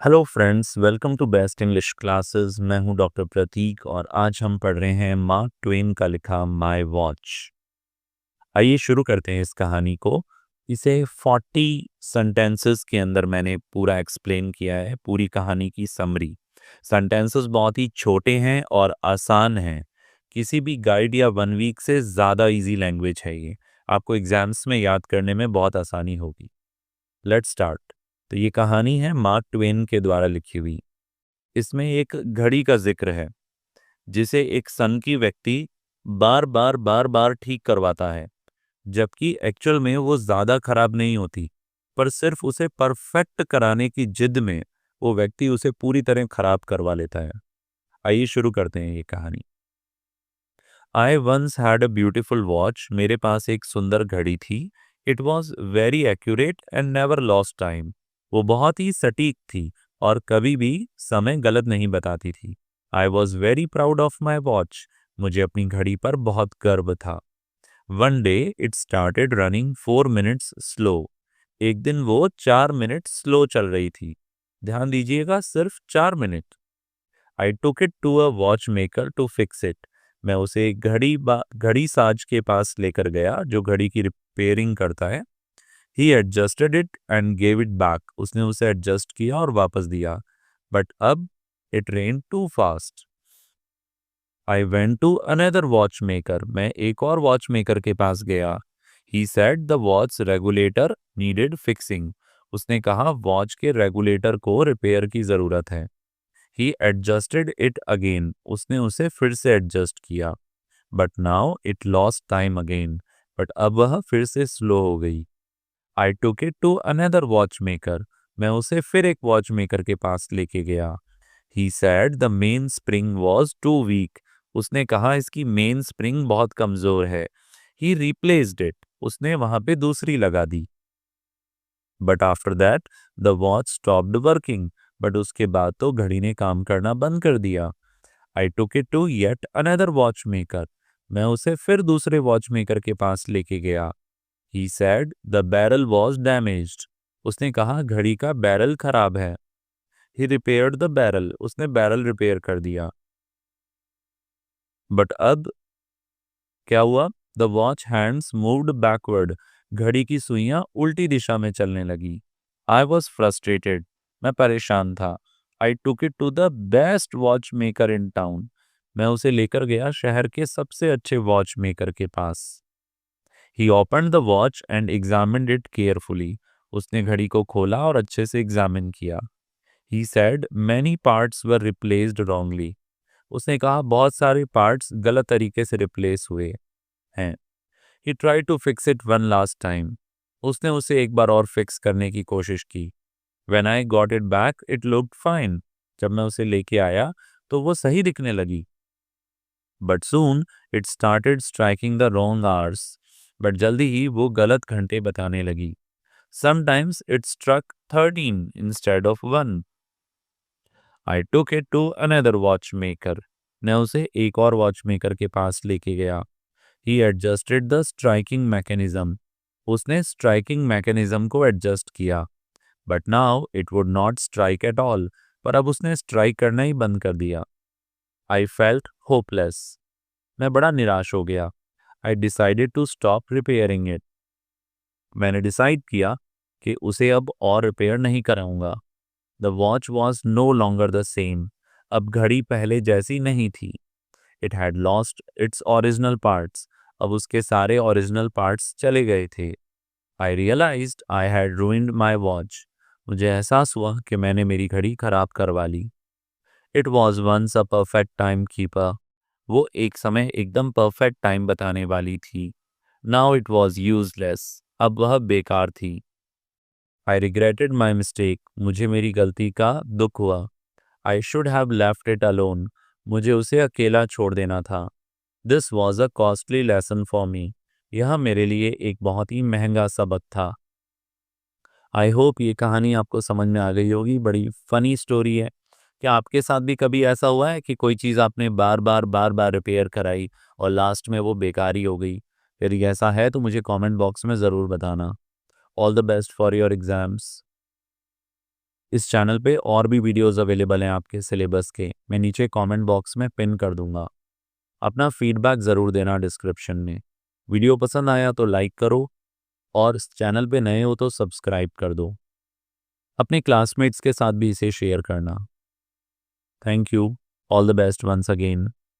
Hello friends, welcome to best English classes. मैं हूं doctor प्रतीक और आज हम पढ़ रहे हैं मार्क ट्वेन का लिखा माय वॉच। आइए शुरू करते हैं इस कहानी को। इसे 40 सेंटेंसेस के अंदर मैंने पूरा एक्सप्लेन किया है, पूरी कहानी की समरी। सेंटेंसेस बहुत ही छोटे हैं और आसान हैं। किसी भी गाइड या 1 वीक से ज़्यादा इजी लैंग्वेज है ये। आपको एग्जाम्स में याद करने में बहुत आसानी होगी। Let's start. तो ये कहानी है मार्क ट्वेन के द्वारा लिखी हुई। इसमें एक घड़ी का जिक्र है जिसे एक सन की व्यक्ति बार बार ठीक करवाता है, जबकि एक्चुअल में वो ज़्यादा खराब नहीं होती, पर सिर्फ उसे परफेक्ट कराने की जिद में वो व्यक्ति उसे पूरी तरह खराब करवा लेता है। आइए शुरू करते हैं ये कहानी। I once had a beautiful watch. मेरे पास एक सुंदर घड़ी थी। It was very accurate and never lost time. वो बहुत ही सटीक थी और कभी भी समय गलत नहीं बताती थी। I was very proud of my watch. मुझे अपनी घड़ी पर बहुत गर्व था। One day it started running 4 minutes slow. एक दिन वो 4 मिनट स्लो चल रही थी। ध्यान दीजिएगा, सिर्फ 4 minute. I took it to a watch maker to fix it. मैं उसे एक घड़ी साज के पास लेकर गया जो घड़ी की रिपेयरिंग करता है। He adjusted it and gave it back. उसने उसे एडजस्ट किया और वापस दिया। बट अब it ran too fast. I went to another watch maker. मैं एक और वॉच मेकर के पास गया। He said the watch regulator needed fixing. उसने कहा वॉच के रेगुलेटर को रिपेयर की जरूरत है। He adjusted it again. उसने उसे फिर से एडजस्ट किया। But now it lost time again. But अब वह फिर से स्लो हो गई। I took it to another watch maker. मैं उसे फिर एक वॉच मेकर के पास लेके गया। He said the main spring was too weak. उसने कहा इसकी मेन स्प्रिंग बहुत कमजोर है। He replaced it. उसने वहां पे दूसरी लगा दी। But after that the watch stopped working. But उसके बाद तो घड़ी ने काम करना बंद कर दिया। I took it to yet another watch maker. मैं उसे फिर दूसरे वॉच मेकर के पास लेके गया। He said the barrel was damaged. उसने कहा घड़ी का बैरल खराब है। He repaired the barrel. उसने बैरल रिपेयर कर दिया। बट अब क्या हुआ? The watch hands moved backward. घड़ी की सुइयां उल्टी दिशा में चलने लगी। I was frustrated. मैं परेशान था। I took it to the best watch maker in town. मैं उसे लेकर गया शहर के सबसे अच्छे वॉच मेकर के पास। He opened the watch and examined it carefully. उसने घड़ी को खोला और अच्छे से एग्जामिन किया। He said many parts were replaced wrongly. उसने कहा बहुत सारे पार्ट्स गलत तरीके से रिप्लेस हुए हैं। He try to fix it one last time. उसने उसे एक बार और फिक्स करने की कोशिश की। When I got it back, it looked fine. जब मैं उसे लेके आया तो वो सही दिखने लगी। But soon it started striking the wrong hours. But जल्दी ही वो गलत घंटे बताने लगी। Sometimes it struck 13 instead of 1. I took it to another watchmaker. मैं उसे एक और वॉचमेकर के पास लेके गया। He adjusted the striking mechanism. उसने स्ट्राइकिंग मैकेनिज्म को एडजस्ट किया। But now it would not strike at all. पर अब उसने स्ट्राइक करना ही बंद कर दिया। I felt hopeless. मैं बड़ा निराश हो गया। I decided to stop repairing it. मैंने डिसाइड किया कि उसे अब और रिपेयर नहीं कराऊंगा। The watch was no longer the same. अब घड़ी पहले जैसी नहीं थी। It had lost its original parts. अब उसके सारे ओरिजिनल पार्ट्स चले गए थे। I realised I had ruined my watch. मुझे एहसास हुआ कि मैंने मेरी घड़ी खराब करवा ली। It was once a perfect timekeeper. वो एक समय एकदम परफेक्ट टाइम बताने वाली थी। Now it was useless. अब वह बेकार थी। I regretted my mistake. मुझे मेरी गलती का दुख हुआ। I should have left it alone. मुझे उसे अकेला छोड़ देना था। This was a costly lesson for me. यह मेरे लिए एक बहुत ही महंगा सबक था। आई होप ये कहानी आपको समझ में आ गई होगी। बड़ी फनी स्टोरी है। क्या आपके साथ भी कभी ऐसा हुआ है कि कोई चीज़ आपने बार बार रिपेयर कराई और लास्ट में वो बेकार ही हो गई? यदि ऐसा है तो मुझे कमेंट बॉक्स में ज़रूर बताना। All the best for your exams. इस चैनल पे और भी वीडियोस अवेलेबल हैं आपके सिलेबस के, मैं नीचे कमेंट बॉक्स में पिन कर दूंगा। अपना फीडबैक ज़रूर देना डिस्क्रिप्शन में। वीडियो पसंद आया तो लाइक करो और इस चैनल पे नए हो तो सब्सक्राइब कर दो। अपने क्लासमेट्स के साथ भी इसे शेयर करना। Thank you. All the best once again.